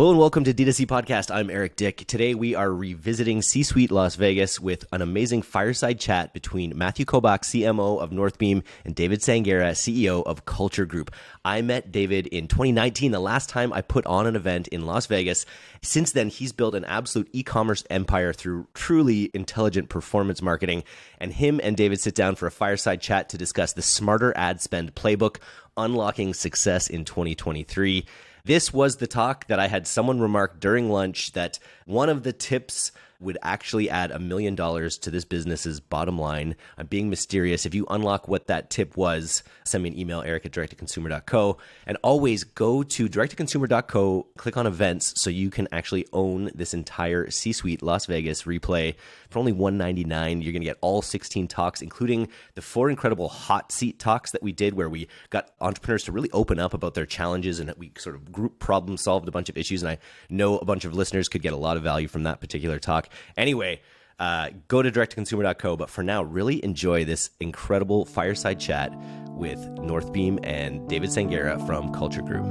Hello and welcome to DTC Podcast. I'm Eric Dick. Today we are revisiting C-Suite Las Vegas with an amazing fireside chat between Matthew Kobach, CMO of Northbeam, and David Sangera, CEO of Culture Group. I met David in 2019, the last time I put on an event in Las Vegas. Since then, he's built an absolute e-commerce empire through truly intelligent performance marketing. And him and David sit down for a fireside chat to discuss the Smarter Ad Spend Playbook, unlocking success in 2023. This was the talk that I had someone remark during lunch that one of the tips would actually add $1 million to this business's bottom line. I'm being mysterious. If you unlock what that tip was, send me an email, eric@directtoconsumer.co. And always go to directtoconsumer.co, click on events so you can actually own this entire C-Suite Las Vegas replay. For only $199, you're going to get all 16 talks, including the 4 incredible hot seat talks that we did where we got entrepreneurs to really open up about their challenges and we sort of group problem solved a bunch of issues. And I know a bunch of listeners could get a lot of value from that particular talk. Anyway, go to directtoconsumer.co. But for now, really enjoy this incredible fireside chat with Northbeam and David Sangera from Culture Group.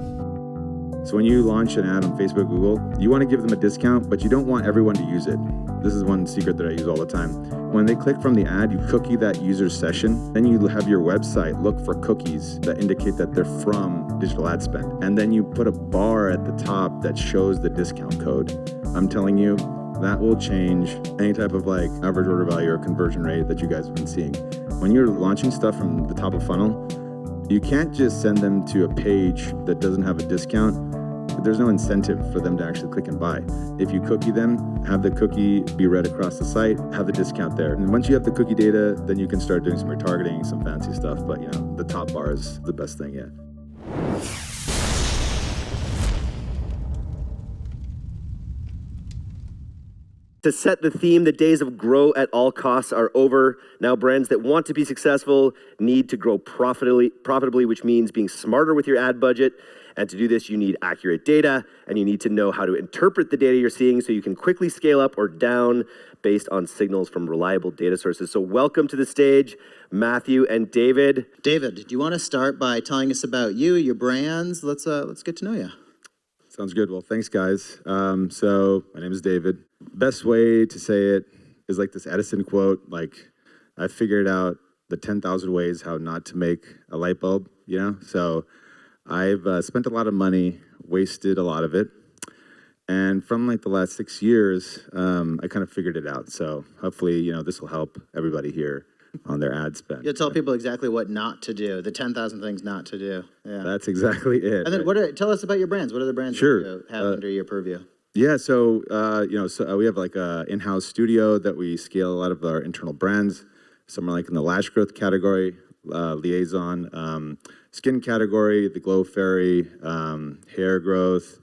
So when you launch an ad on Facebook, Google, you want to give them a discount, but you don't want everyone to use it. This is one secret that I use all the time. When they click from the ad, you cookie that user's session. Then you have your website look for cookies that indicate that they're from digital ad spend. And then you put a bar at the top that shows the discount code. I'm telling you, that will change any type of like average order value or conversion rate that you guys have been seeing. When you're launching stuff from the top of funnel, you can't just send them to a page that doesn't have a discount. There's no incentive for them to actually click and buy. If you cookie them, have the cookie be read across the site, have the discount there. And once you have the cookie data, then you can start doing some retargeting, some fancy stuff. But the top bar is the best thing yet. To set the theme, the days of grow at all costs are over. Now brands that want to be successful need to grow profitably, which means being smarter with your ad budget. And to do this, you need accurate data, and you need to know how to interpret the data you're seeing so you can quickly scale up or down based on signals from reliable data sources. So welcome to the stage, Matthew and David. David, do you want to start by telling us about you, your brands? Let's get to know you. Sounds good. Well, thanks, guys. So my name is David. Best way to say it is like this Edison quote, like, I figured out the 10,000 ways how not to make a light bulb, So I've spent a lot of money, wasted a lot of it. And from like the last 6 years, I kind of figured it out. So hopefully, this will help everybody here on their ad spend. You'll tell people exactly what not to do, the 10,000 things not to do. Yeah. That's exactly it. And then tell us about your brands. What are the brands that you have under your purview? Yeah, so, we have like a in-house studio that we scale a lot of our internal brands. Some are like in the lash growth category, Liaison, skin category, the Glow Fairy, hair growth,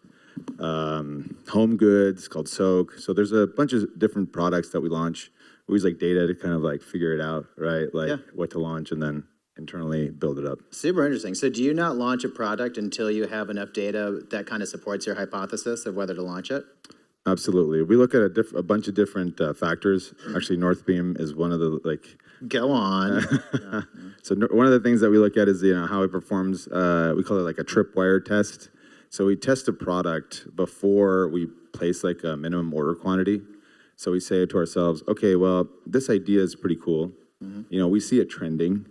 home goods called Soak. So there's a bunch of different products that we launch. We use like data to kind of like figure it out, right? Like what to launch and then internally build it up. Super interesting. So do you not launch a product until you have enough data that kind of supports your hypothesis of whether to launch it? Absolutely. We look at a bunch of different factors. Actually, Northbeam is one of the Go on. So one of the things that we look at is how it performs. We call it like a tripwire test. So we test a product before we place like a minimum order quantity. So we say to ourselves, okay, well, this idea is pretty cool. Mm-hmm. We see it trending.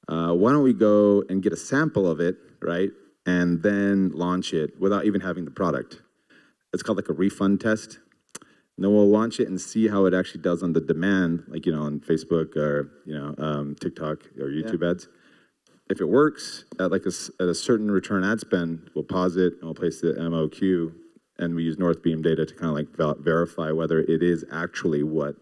Why don't we go and get a sample of it, right? And then launch it without even having the product. It's called like a refund test. And then we'll launch it and see how it actually does on the demand, like, on Facebook or, TikTok or YouTube ads. If it works at a certain return ad spend, we'll pause it and we'll place the MOQ, and we use Northbeam data to kind of like verify whether it is actually what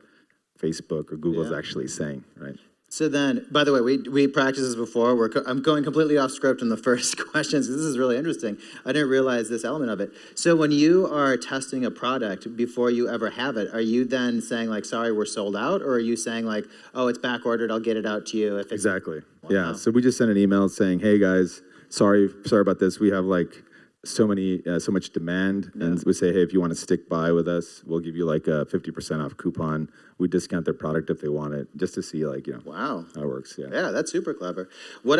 Facebook or Google is actually saying, right? So then, by the way, we practiced this before. I'm going completely off script in the first questions. This is really interesting. I didn't realize this element of it. So when you are testing a product before you ever have it, are you then saying like, sorry, we're sold out? Or are you saying like, oh, it's back ordered, I'll get it out to you? If Exactly. Wow. Yeah. So we just sent an email saying, hey guys, sorry about this. We have like so much demand, and we say, hey, if you want to stick by with us, we'll give you like a 50% off coupon. We discount their product if they want it, just to see like, Wow. how it works. Yeah. Yeah, that's super clever. We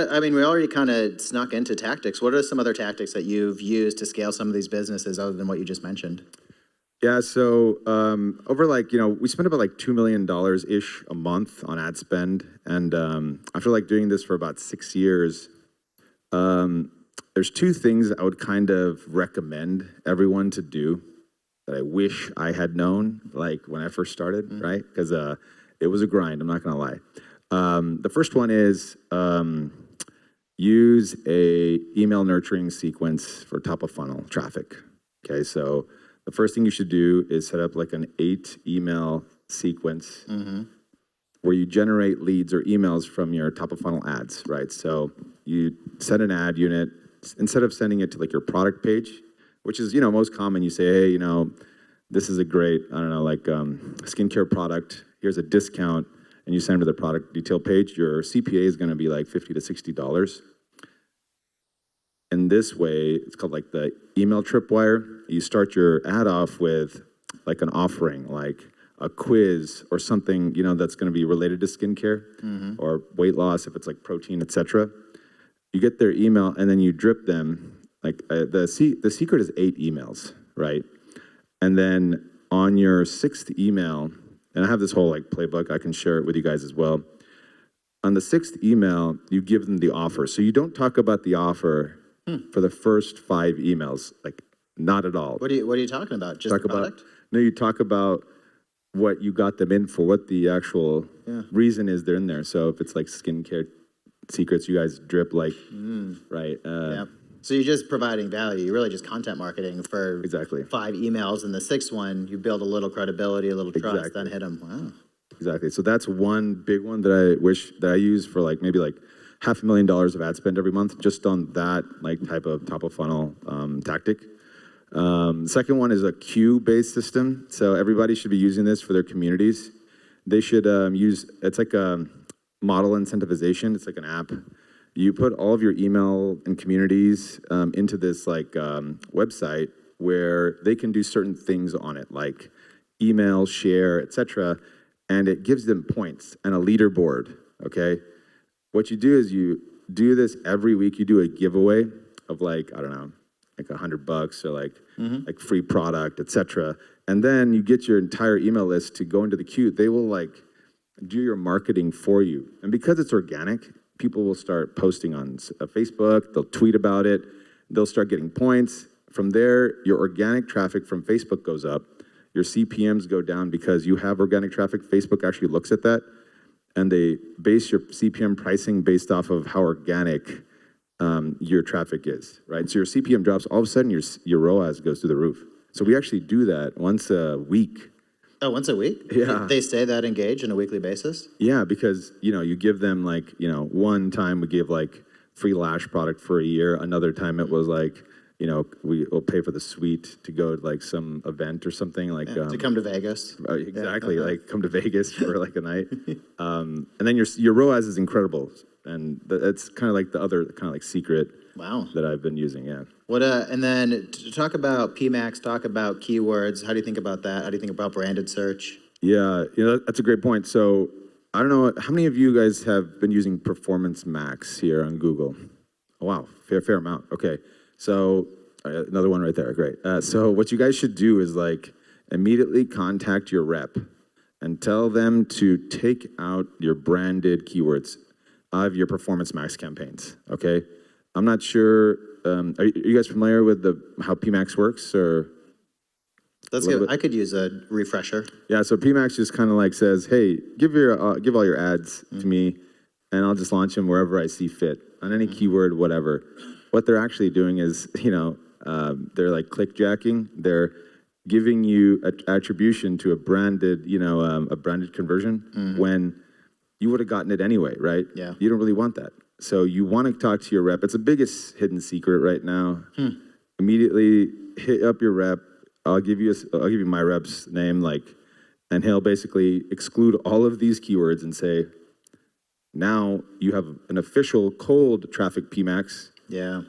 already kind of snuck into tactics. What are some other tactics that you've used to scale some of these businesses other than what you just mentioned? Yeah, so over we spend about like $2 million-ish a month on ad spend. And after like doing this for about 6 years, there's two things I would kind of recommend everyone to do that I wish I had known, like when I first started, right? Because it was a grind, I'm not gonna lie. The first one is use a email nurturing sequence for top of funnel traffic. Okay, so the first thing you should do is set up like an 8 email sequence where you generate leads or emails from your top of funnel ads, right? So you set an ad unit, instead of sending it to like your product page, which is, most common, you say, hey, this is a great, I don't know, like skincare product, here's a discount, and you send them to the product detail page, your CPA is gonna be like $50 to $60. In this way, it's called like the email tripwire. You start your ad off with like an offering, like a quiz or something, that's gonna be related to skincare or weight loss, if it's like protein, etc. You get their email and then you drip them. Like the secret is 8 emails, right? And then on your 6th email, and I have this whole like playbook, I can share it with you guys as well. On the 6th email, you give them the offer. So you don't talk about the offer for the first 5 emails, like not at all. What are you talking about? Just the product? No, you talk about what you got them in for, what the actual reason is they're in there. So if it's like skincare secrets, you guys drip like, right? Yeah. So you're just providing value. You're really just content marketing for exactly 5 emails. And the 6th one, you build a little credibility, a little trust, then hit them. Wow. Exactly. So that's one big one that I wish that I use for like maybe like $500,000 of ad spend every month, just on that like type of top of funnel tactic. Second one is a queue-based system. So everybody should be using this for their communities. They should it's like a model incentivization. It's like an app. You put all of your email and communities into this like website where they can do certain things on it, like email, share, etc. And it gives them points and a leaderboard, okay? What you do is you do this every week. You do a giveaway of like, I don't know, like $100 or like free product, etc. And then you get your entire email list to go into the queue. They will like do your marketing for you. And because it's organic, people will start posting on Facebook, they'll tweet about it, they'll start getting points. From there, your organic traffic from Facebook goes up, your CPMs go down because you have organic traffic. Facebook actually looks at that, and they base your CPM pricing based off of how organic your traffic is, right? So your CPM drops, all of a sudden your ROAS goes through the roof. So we actually do that once a week. Oh, once a week? Yeah. They stay that engaged on a weekly basis? Yeah, because, you give them like, one time we gave like free lash product for a year. Another time it was like, we'll pay for the suite to go to like some event or something like. To come to Vegas. Exactly, like come to Vegas for like a night. And then your ROAS is incredible. And that's kind of like the other kind of like secret that I've been using, yeah. And then to talk about PMAX, talk about keywords. How do you think about that? How do you think about branded search? Yeah, that's a great point. So I don't know, how many of you guys have been using Performance Max here on Google? Oh, wow, fair amount. Okay, so another one right there, great. So what you guys should do is like immediately contact your rep and tell them to take out your branded keywords out of your Performance Max campaigns, okay? I'm not sure, are you guys familiar with how PMAX works, or? That's good. I could use a refresher. Yeah, so PMAX just kind of like says, hey, give all your ads to me, and I'll just launch them wherever I see fit, on any keyword, whatever. What they're actually doing is, they're like clickjacking. They're giving you attribution to a branded, a branded conversion when you would have gotten it anyway, right? Yeah. You don't really want that. So you want to talk to your rep. It's the biggest hidden secret right now. Immediately hit up your rep. I'll give you my rep's name, and he'll basically exclude all of these keywords and say, now you have an official cold traffic PMAX. Yeah.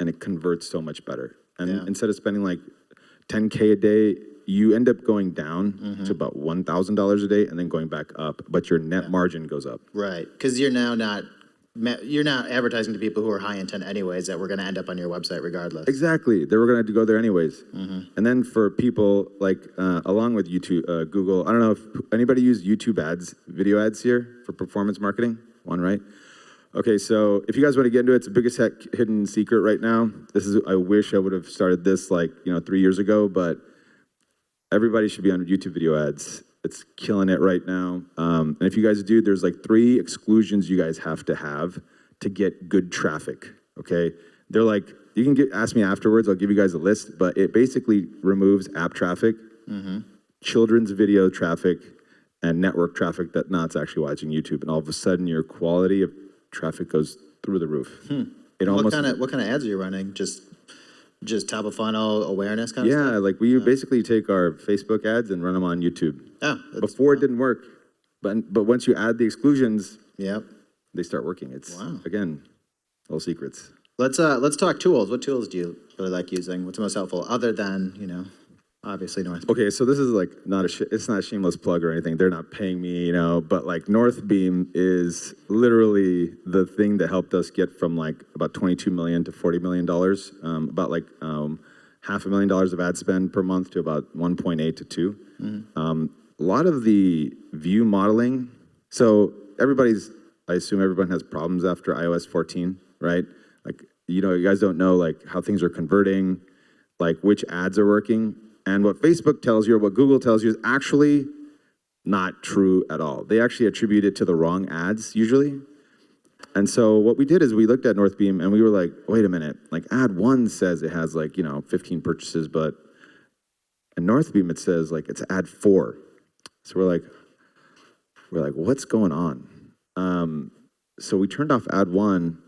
And it converts so much better. And instead of spending like $10K a day, you end up going down to about $1,000 a day and then going back up, but your net margin goes up. Right, because you're not advertising to people who are high intent anyways that we're going to end up on your website regardless. Exactly, they were going to go there anyways. And then for people like along with YouTube, Google, I don't know if anybody use YouTube ads, video ads here for performance marketing. One, right? Okay, so if you guys want to get into it, it's the biggest hidden secret right now. I wish I would have started this 3 years ago, but everybody should be on YouTube video ads. It's killing it right now. And if you guys do, there's like 3 exclusions you guys have to get good traffic, okay? They're like, you can ask me afterwards, I'll give you guys a list, but it basically removes app traffic, children's video traffic, and network traffic that's not actually watching YouTube. And all of a sudden, your quality of traffic goes through the roof. What kind of ads are you running? Just top of funnel awareness kind of stuff? Yeah, like we basically take our Facebook ads and run them on YouTube. Oh, before it didn't work, but once you add the exclusions, they start working. It's again, all secrets. Let's talk tools. What tools do you really like using? What's the most helpful other than obviously Northbeam? Okay, so this is like it's not a shameless plug or anything. They're not paying me, but like Northbeam is literally the thing that helped us get from like about $22 million to $40 million, about like $500,000 of ad spend per month to about 1.8 to 2. A lot of the view modeling. So I assume everyone has problems after iOS 14, right? Like you guys don't know like how things are converting, like which ads are working. And what Facebook tells you or what Google tells you is actually not true at all. They actually attribute it to the wrong ads usually. And so what we did is we looked at Northbeam and we were like, wait a minute, like ad 1 says it has like, 15 purchases, but in Northbeam it says like it's ad 4. So we're like, what's going on? So we turned off ad 1,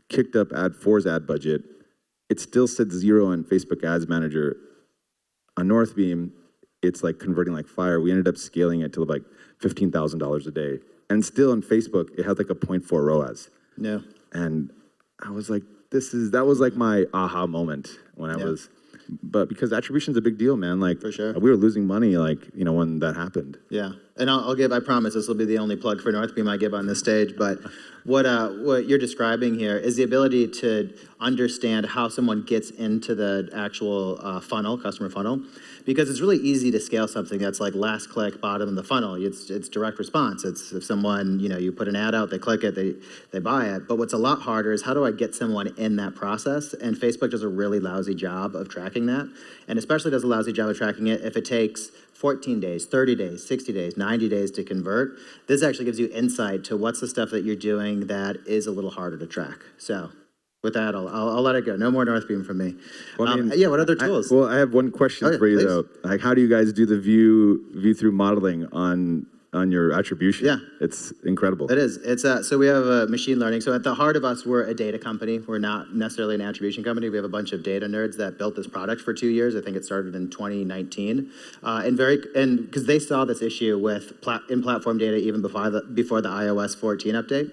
kicked up ad 4's ad budget. It still said 0 in Facebook Ads Manager. On Northbeam, it's like converting like fire. We ended up scaling it to like $15,000 a day. And still on Facebook, it had like a 0.4 ROAS. Yeah. And I was like, that was like my aha moment when I was, but because attribution's a big deal, man. Like, for sure. We were losing money, like, when that happened. Yeah. And I promise this will be the only plug for Northbeam I give on this stage, but what you're describing here is the ability to understand how someone gets into the actual customer funnel, because it's really easy to scale something that's like last click, bottom of the funnel. It's direct response. It's if someone, you put an ad out, they click it, they buy it. But what's a lot harder is how do I get someone in that process? And Facebook does a really lousy job of tracking that, and especially does a lousy job of tracking it if it takes 14 days, 30 days, 60 days, 90 days to convert. This actually gives you insight to what's the stuff that you're doing that is a little harder to track. So with that, I'll let it go. No more Northbeam from me. Well, what other tools? I have one question for you, though. Like, how do you guys do the view through modeling on your attribution? Yeah. It's incredible. It is. It's so we have machine learning. So at the heart of us, we're a data company. We're not necessarily an attribution company. We have a bunch of data nerds that built this product for 2 years. I think it started in 2019. And because they saw this issue with in-platform data even before the iOS 14 update.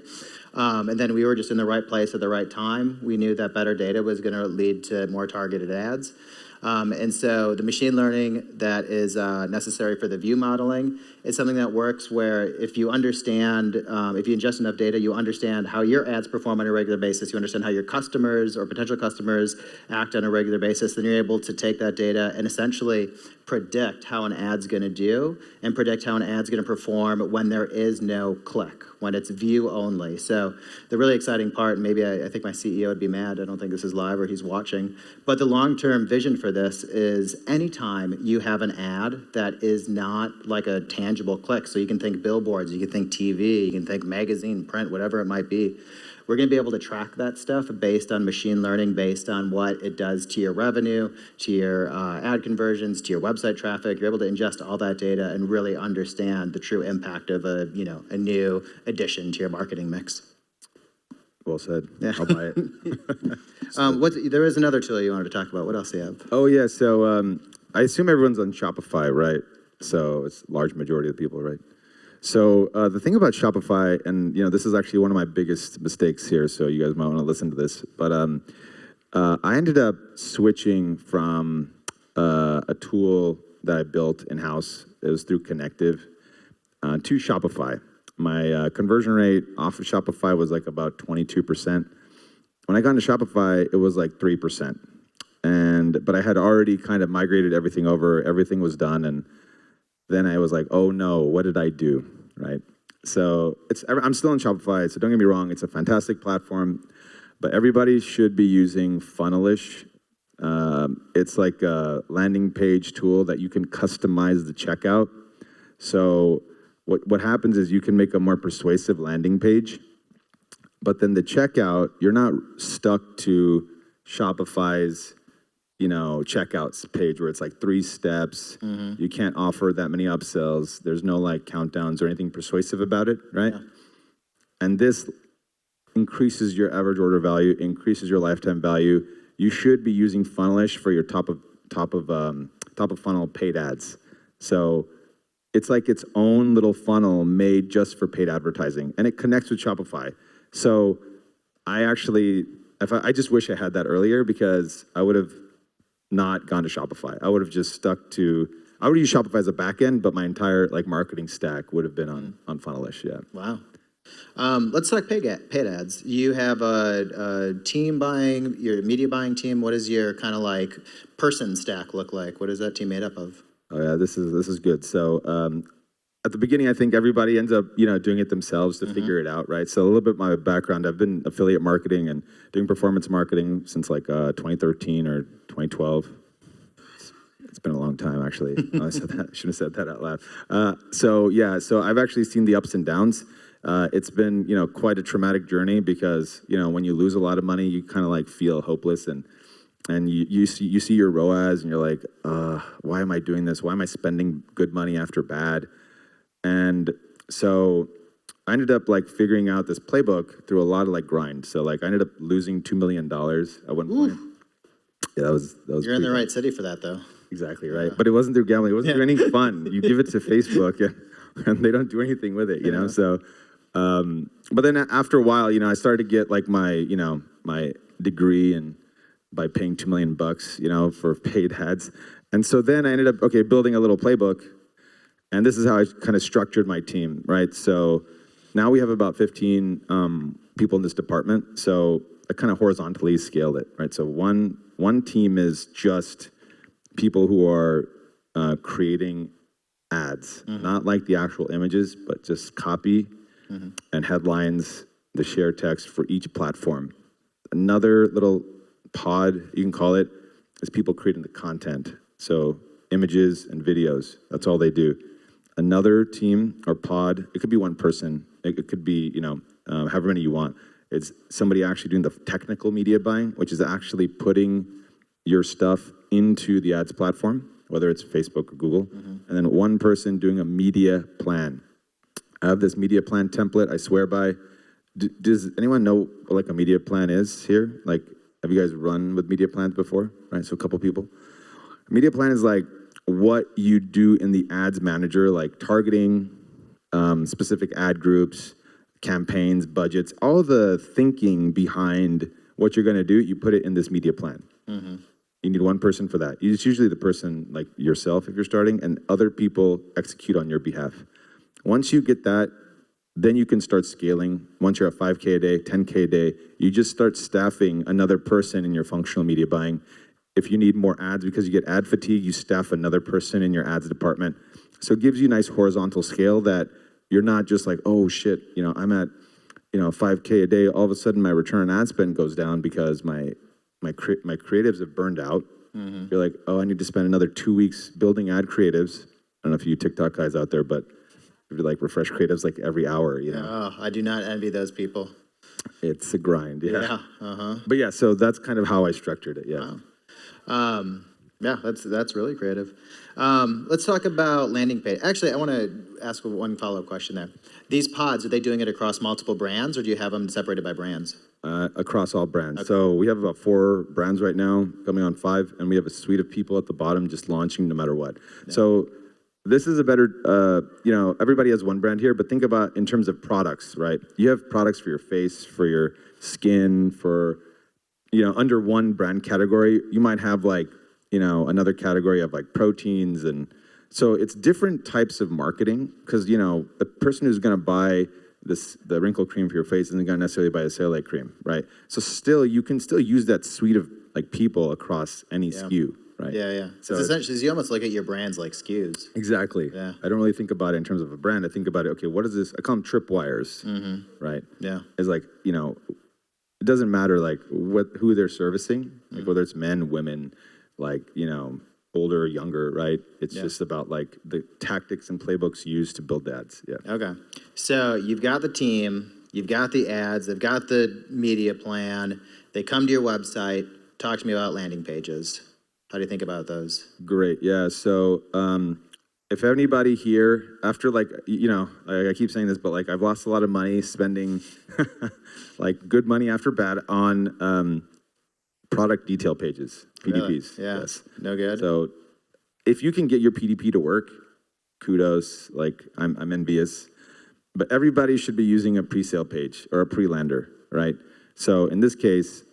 And then we were just in the right place at the right time. We knew that better data was going to lead to more targeted ads. And so the machine learning that is necessary for the view modeling is something that works where if you understand, if you ingest enough data, you understand how your ads perform on a regular basis, you understand how your customers or potential customers act on a regular basis, then you're able to take that data and essentially predict how an ad's going to do and predict how an ad's going to perform when there is no click, when it's view only. So the really exciting part, maybe I think my CEO would be mad, I don't think this is live or he's watching, but the long-term vision for this is anytime you have an ad that is not like a tangible click, so you can think billboards, you can think TV, you can think magazine, print, whatever it might be, we're going to be able to track that stuff based on machine learning, based on what it does to your revenue, to your ad conversions, to your website traffic. You're able to ingest all that data and really understand the true impact of a new addition to your marketing mix. Well said. Yeah. I'll buy it. There is another tool you wanted to talk about. What else do you have? Oh, yeah. So I assume everyone's on Shopify, right? So it's a large majority of the people, right? So the thing about Shopify, and this is actually one of my biggest mistakes here, so you guys might want to listen to this, but I ended up switching from a tool that I built in-house. It was through Connective to Shopify. My conversion rate off of Shopify was like about 22%. When I got into Shopify, it was like 3%. But I had already kind of migrated everything over. Everything was done. And then I was like, oh no, what did I do, right? So I'm still on Shopify, so don't get me wrong. It's a fantastic platform, but everybody should be using Funnelish. It's like a landing page tool that you can customize the checkout. So what happens is you can make a more persuasive landing page, but then the checkout, you're not stuck to Shopify's checkouts page where it's like 3 steps. You can't offer that many upsells. There's no like countdowns or anything persuasive about it, right? Yeah. And this increases your average order value, increases your lifetime value. You should be using Funnelish for your top of funnel paid ads. So it's like its own little funnel made just for paid advertising, and it connects with Shopify. So I just wish I had that earlier, because I would have not gone to Shopify. I would have just I would use Shopify as a backend, but my entire like marketing stack would have been on Funnelish. Yeah. Wow. Let's talk paid ads. You have a team buying, your media buying team. What does your kind of like person stack look like? What is that team made up of? Oh yeah, this is good. So at the beginning, I think everybody ends up doing it themselves to figure it out, right? So a little bit my background. I've been affiliate marketing and doing performance marketing since like 2013 or 2012. It's been a long time, actually. I shouldn't have said that out loud. So I've actually seen the ups and downs. It's been quite a traumatic journey, because when you lose a lot of money, you kind of like feel hopeless, and you see your ROAS and you're like, why am I doing this? Why am I spending good money after bad? And so I ended up like figuring out this playbook through a lot of like grind. So like I ended up losing $2 million at one point. Yeah, that was. You're in the right city for that, though. Exactly right. But it wasn't through gambling. It wasn't through any fun. You give it to Facebook, and they don't do anything with it. So. But then after a while, I started to get like my degree, and by paying $2 million, for paid ads. And so then I ended up, building a little playbook, and this is how I kind of structured my team, right? So now we have about 15 people in this department. So I kind of horizontally scaled it, right? So one team is just people who are creating ads, not like the actual images, but just copy and headlines, the share text for each platform. Another little pod, you can call it, is people creating the content. So images and videos, that's all they do. Another team or pod, it could be one person, it could be, however many you want. It's somebody actually doing the technical media buying, which is actually putting your stuff into the ads platform, whether it's Facebook or Google. And then one person doing a media plan. I have this media plan template I swear by. Does anyone know what like a media plan is here? Like, have you guys run with media plans before? Right, so a couple people. A media plan is like what you do in the ads manager, like targeting, specific ad groups, campaigns, budgets, all the thinking behind what you're going to do, you put it in this media plan. You need one person for that. It's usually the person like yourself if you're starting, and other people execute on your behalf. Once you get that, then you can start scaling. Once you're at 5K a day, 10K a day, you just start staffing another person in your functional media buying. If you need more ads because you get ad fatigue, you staff another person in your ads department. So it gives you a nice horizontal scale that you're not just like, oh shit, I'm at 5K a day. All of a sudden my return on ad spend goes down because my creatives have burned out. You're like, oh, I need to spend another 2 weeks building ad creatives. I don't know if you TikTok guys out there, but if you like refresh creatives like every hour, Oh, I do not envy those people. It's a grind, yeah. But yeah, so that's kind of how I structured it, yeah. Wow. Yeah, that's really creative. Let's talk about landing page. Actually, I want to ask one follow-up question there. These pods, are they doing it across multiple brands, or do you have them separated by brands? Across all brands. Okay. So we have about 4 brands right now, coming on 5, and we have a suite of people at the bottom just launching no matter what. Yeah. So this is a better, everybody has one brand here, but think about in terms of products, right? You have products for your face, for your skin, for under one brand category, you might have like, another category of like proteins. And so it's different types of marketing because, the person who's going to buy the wrinkle cream for your face isn't going to necessarily buy a cellulite cream, right? So you can still use that suite of like people across any SKU, right? Yeah. So it's essentially, you almost look at your brands like SKUs. Exactly. Yeah. I don't really think about it in terms of a brand. I think about it, okay, what is this? I call them tripwires, right? Yeah. It's like, it doesn't matter like who they're servicing, like whether it's men, women, like, older or younger, right? It's just about like the tactics and playbooks used to build ads. Yeah. Okay. So you've got the team, you've got the ads, they've got the media plan, they come to your website. Talk to me about landing pages. How do you think about those? Great. Yeah. So if anybody here, after like, I keep saying this, but like I've lost a lot of money spending like good money after bad on product detail pages, PDPs. Really? Yeah. Yes. No good? So if you can get your PDP to work, kudos. Like I'm envious. But everybody should be using a pre-sale page or a pre-lander, right? So in this case,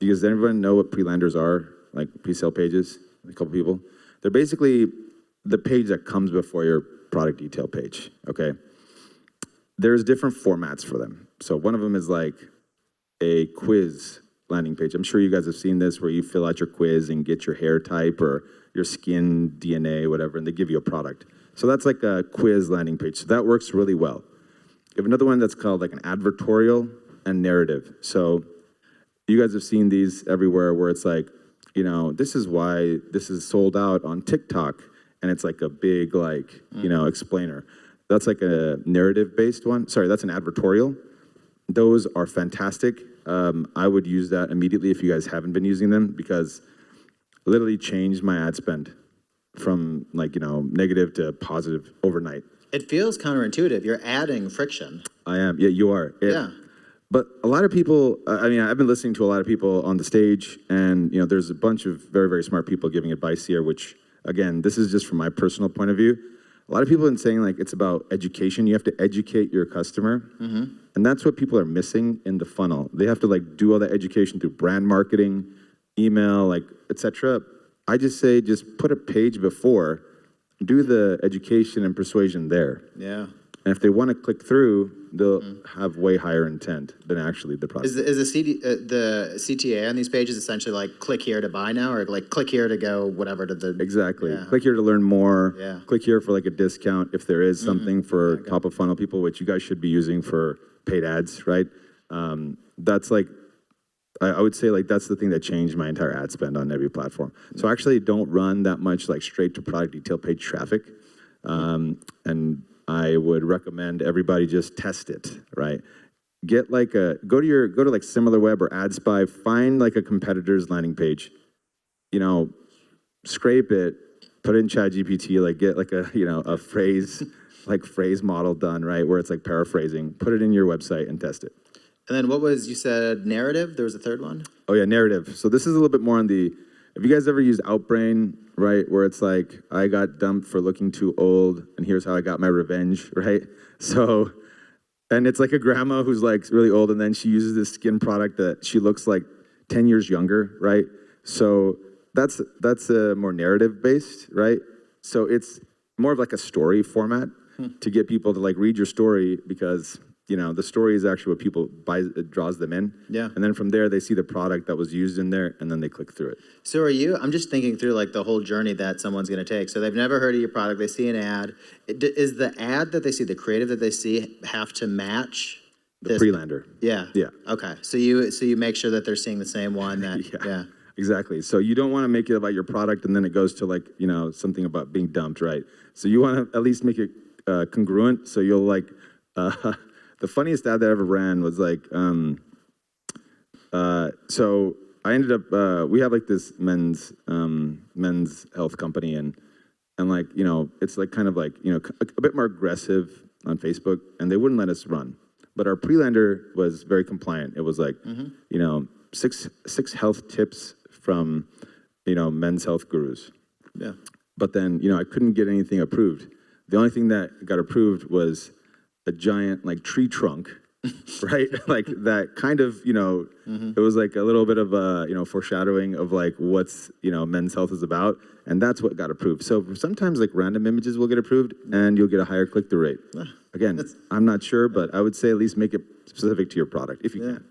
does everyone know what pre-landers are? Like pre-sale pages? A couple people. They're basically the page that comes before your product detail page, okay? There's different formats for them. So one of them is like a quiz landing page. I'm sure you guys have seen this where you fill out your quiz and get your hair type or your skin DNA, whatever, and they give you a product. So that's like a quiz landing page. So that works really well. You have another one that's called like an advertorial and narrative. So you guys have seen these everywhere where it's like, this is why this is sold out on TikTok. And it's like a big, like, explainer. That's like a narrative-based one. Sorry, that's an advertorial. Those are fantastic. I would use that immediately if you guys haven't been using them because it literally changed my ad spend from like, negative to positive overnight. It feels counterintuitive. You're adding friction. I am. Yeah, you are. Yeah. But a lot of people, I've been listening to a lot of people on the stage and, there's a bunch of very, very smart people giving advice here, which, again, this is just from my personal point of view. A lot of people have been saying, like, it's about education. You have to educate your customer. And that's what people are missing in the funnel. They have to, like, do all that education through brand marketing, email, like, etc. I just say just put a page before, do the education and persuasion there. Yeah. And if they want to click through, they'll have way higher intent than actually the product. Is the CTA on these pages essentially like click here to buy now, or like click here to go whatever to the... Exactly. Yeah. Click here to learn more. Yeah. Click here for like a discount if there is something for top of funnel people, which you guys should be using for paid ads, right? That's like, I would say like that's the thing that changed my entire ad spend on every platform. So I actually don't run that much like straight to product detail page traffic. And I would recommend everybody just test it, right? Get like go to like SimilarWeb or AdSpy, find like a competitor's landing page, scrape it, put it in ChatGPT, like get like a phrase model done, right? Where it's like paraphrasing, put it in your website and test it. And then you said narrative? There was a third one? Oh yeah, narrative. So this is a little bit more on have you guys ever used Outbrain, right? Where it's like, I got dumped for looking too old, and here's how I got my revenge, right? So, and it's like a grandma who's like really old, and then she uses this skin product that she looks like 10 years younger, right? So that's more narrative-based, right? So it's more of like a story format to get people to like read your story because the story is actually what people buy, it draws them in. Yeah. And then from there, they see the product that was used in there, and then they click through it. So I'm just thinking through like the whole journey that someone's going to take. So they've never heard of your product. They see an ad. Is the ad that they see, the creative that they see, have to match the pre-lander? Yeah. Yeah. Okay. So you make sure that they're seeing the same one that, yeah. Exactly. So you don't want to make it about your product and then it goes to like, something about being dumped, right? So you want to at least make it congruent. So you'll like, the funniest ad that I ever ran was like, so I ended up, we have like this men's health company and like, it's like kind of like, a bit more aggressive on Facebook and they wouldn't let us run. But our pre-lander was very compliant. It was like, six health tips from, men's health gurus. Yeah. But then, I couldn't get anything approved. The only thing that got approved was a giant like tree trunk right? Like that kind of, it was like a little bit of a, foreshadowing of like what's, Men's Health is about. And that's what got approved. So sometimes like random images will get approved and you'll get a higher click-through rate. Again, I'm not sure, but I would say at least make it specific to your product if you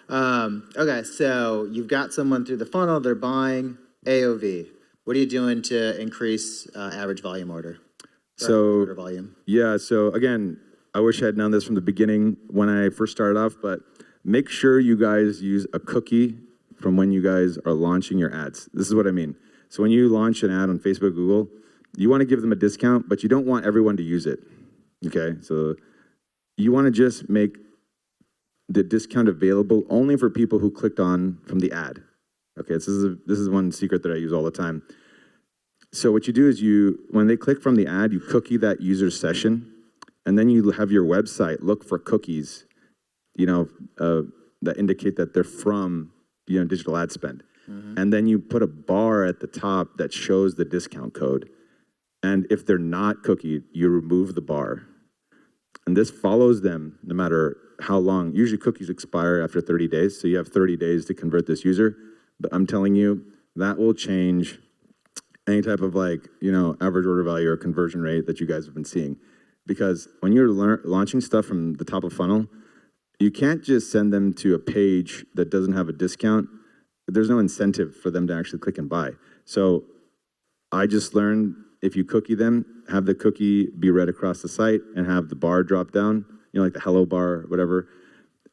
can. Okay, so you've got someone through the funnel, they're buying AOV. What are you doing to increase average volume order? Order volume? Yeah, so again, I wish I had known this from the beginning when I first started off, but make sure you guys use a cookie from when you guys are launching your ads. This is what I mean. So when you launch an ad on Facebook, Google, you want to give them a discount, but you don't want everyone to use it. Okay, so you want to just make the discount available only for people who clicked on from the ad. Okay, this is one secret that I use all the time. So what you do is when they click from the ad, you cookie that user's session, and then you have your website look for cookies, that indicate that they're from, digital ad spend. And then you put a bar at the top that shows the discount code. And if they're not cookied, you remove the bar. And this follows them no matter how long. Usually cookies expire after 30 days, so you have 30 days to convert this user. But I'm telling you, that will change any type of average order value or conversion rate that you guys have been seeing. Because when you're launching stuff from the top of funnel, you can't just send them to a page that doesn't have a discount. There's no incentive for them to actually click and buy. So I just learned if you cookie them, have the cookie be read across the site and have the bar drop down, like the hello bar, whatever,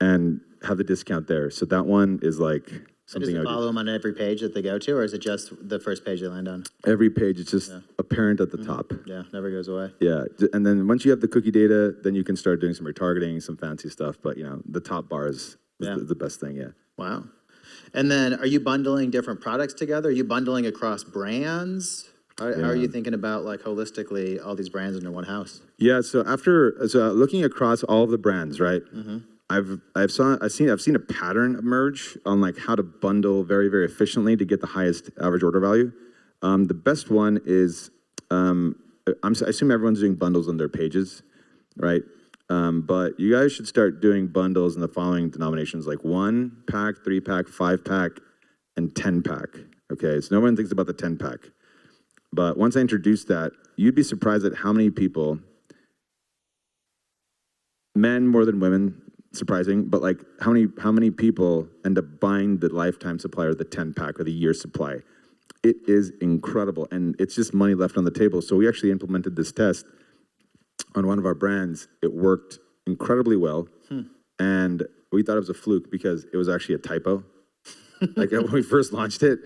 and have the discount there. So that one is like something. Does it follow them on every page that they go to, or is it just the first page they land on? Every page, it's just apparent at the top. Yeah, never goes away. Yeah, and then once you have the cookie data, then you can start doing some retargeting, some fancy stuff. But the top bar is the best thing. Yeah. Wow. And then, are you bundling different products together? Are you bundling across brands? How are you thinking about holistically all these brands under one house? Yeah. So looking across all of the brands, right? I've seen a pattern emerge on how to bundle very, very efficiently to get the highest average order value. The best one is I assume everyone's doing bundles on their pages, right? But you guys should start doing bundles in the following denominations, like 1-pack, 3-pack, 5-pack, and 10-pack. Okay, so no one thinks about the 10-pack. But once I introduce that, you'd be surprised at how many people, men more than women, surprising, but how many people end up buying the lifetime supply or the 10-pack or the year supply. It is incredible, and it's just money left on the table. So we actually implemented this test on one of our brands. It worked incredibly well, and we thought it was a fluke because it was actually a typo. When we first launched it,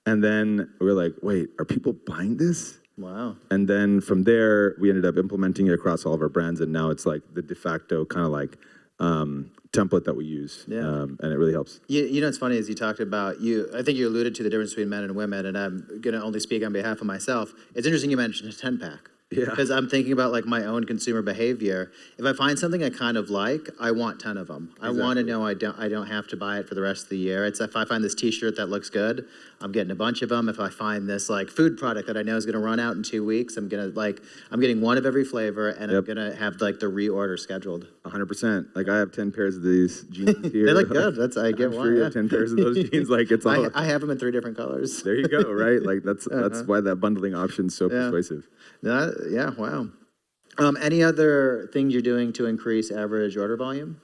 and then we were like, wait, are people buying this? Wow. And then from there, we ended up implementing it across all of our brands, and now it's the de facto kind of template that we use, and it really helps. You know what's funny is you talked about, I think you alluded to the difference between men and women, and I'm going to only speak on behalf of myself. It's interesting you mentioned a 10-pack. Yeah. Because I'm thinking about my own consumer behavior. If I find something I kind of like, I want 10 of them. Exactly. I want to know I don't have to buy it for the rest of the year. It's if I find this T-shirt that looks good, I'm getting a bunch of them. If I find this food product that I know is going to run out in 2 weeks, I'm getting one of every flavor, and I'm going to have the reorder scheduled. 100%. I have 10 pairs of these jeans here. They look good. I get I'm one. Sure you have 10 pairs of those jeans. It's all. I have them in 3 different colors. There you go. Right. That's why that bundling option is so persuasive. Yeah. Wow. Any other things you're doing to increase average order volume?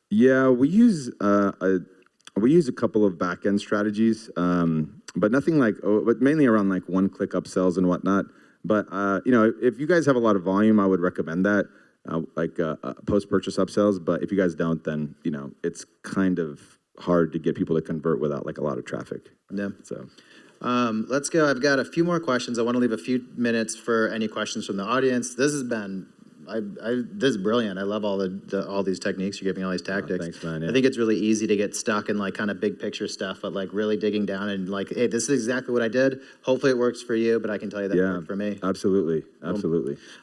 Yeah, we use a couple of back-end strategies, but nothing but mainly around one-click upsells and whatnot. But if you guys have a lot of volume, I would recommend that, post-purchase upsells. But if you guys don't, then it's kind of hard to get people to convert without a lot of traffic. Yeah. So. Let's go. I've got a few more questions. I want to leave a few minutes for any questions from the audience. This has been, this is brilliant. I love all these techniques you're giving, all these tactics. Thanks, man. Yeah. I think it's really easy to get stuck in kind of big picture stuff, but really digging down and hey, this is exactly what I did. Hopefully it works for you, but I can tell you that it worked for me. Absolutely.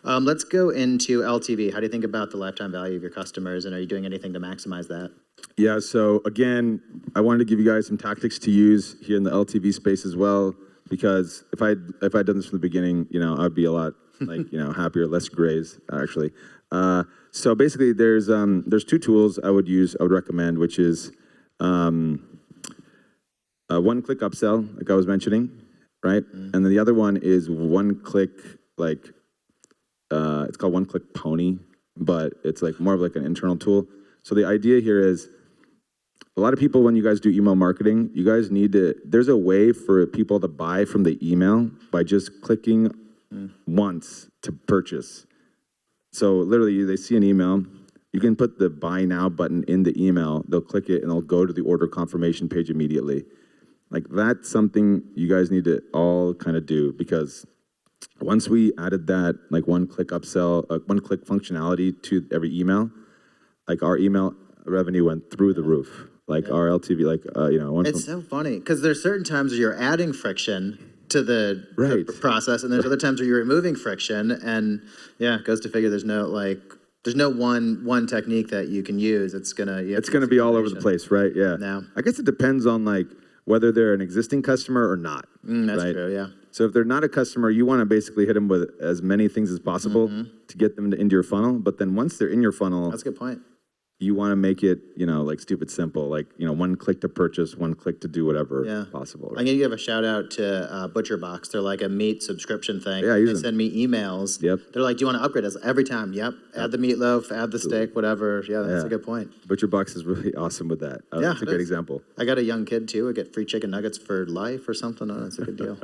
Let's go into LTV. How do you think about the lifetime value of your customers, and are you doing anything to maximize that? Yeah, so again, I wanted to give you guys some tactics to use here in the LTV space as well. because if I'd done this from the beginning, I'd be a lot like, happier, less grays actually. So basically there's 2 tools I would recommend, which is one-click upsell, like I was mentioning, right? And then the other one is one-click, like, it's called one-click pony, but it's like more of like an internal tool. So the idea here is a lot of people, when you guys do email marketing, you guys there's a way for people to buy from the email by just clicking once to purchase. So literally they see an email, you can put the buy now button in the email, they'll click it and they'll go to the order confirmation page immediately. Like that's something you guys need to all kind of do, because once we added that like one-click upsell, one-click functionality to every email, like our email revenue went through the roof. Like our LTV, like, It's so funny because there's certain times where you're adding friction to the process, and there's other times where you're removing friction, and it goes to figure there's no one technique that you can use. It's gonna be all over the place, right? Yeah. Now, I guess it depends on like whether they're an existing customer or not. That's right? true, yeah. So if they're not a customer, you want to basically hit them with as many things as possible to get them into your funnel. But then once they're in your funnel, that's a good point. You want to make it, like stupid simple, like, one click to purchase, one click to do whatever possible. Right? I'm going to give a shout out to Butcher Box. They're like a meat subscription thing. Yeah, they send me emails. Yep. They're like, do you want to upgrade us? Every time. Yep. Add the meatloaf, add the steak, whatever. Yeah, that's a good point. Butcher Box is really awesome with that. That's a great example. I got a young kid too. I get free chicken nuggets for life or something. Oh, that's a good deal.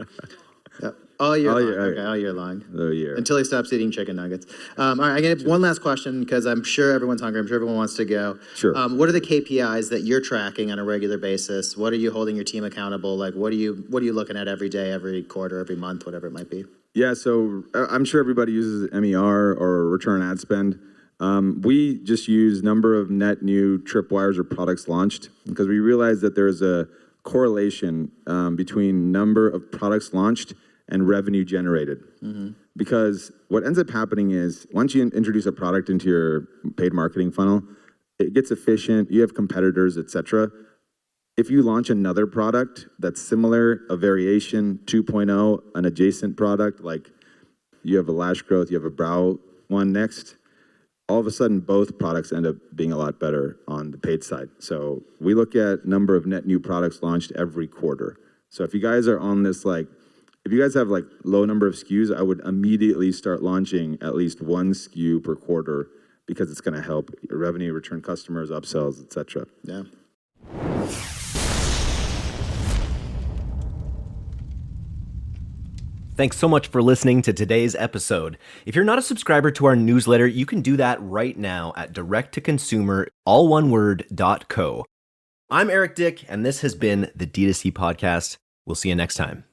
Yep. All year long. Okay, all year long. All year. Until he stops eating chicken nuggets. All right, I'm going to have one last question because I'm sure everyone's hungry. I'm sure everyone wants to go. Sure. What are the KPIs that you're tracking on a regular basis? What are you holding your team accountable? Like, what are you looking at every day, every quarter, every month, whatever it might be? Yeah, so I'm sure everybody uses MER or return on ad spend. We just use number of net new tripwires or products launched because we realize that there's a correlation between number of products launched and revenue generated. Because what ends up happening is once you introduce a product into your paid marketing funnel, it gets efficient, you have competitors, etc. If you launch another product that's similar, a variation, 2.0, an adjacent product, like you have a lash growth, you have a brow one next, all of a sudden both products end up being a lot better on the paid side. So we look at number of net new products launched every quarter. So if you guys are on this if you guys have like low number of SKUs, I would immediately start launching at least one SKU per quarter because it's going to help your revenue, return customers, upsells, etc. Yeah. Thanks so much for listening to today's episode. If you're not a subscriber to our newsletter, you can do that right now at direct-to-consumer, all one word, .co. I'm Eric Dick, and this has been the DTC Podcast. We'll see you next time.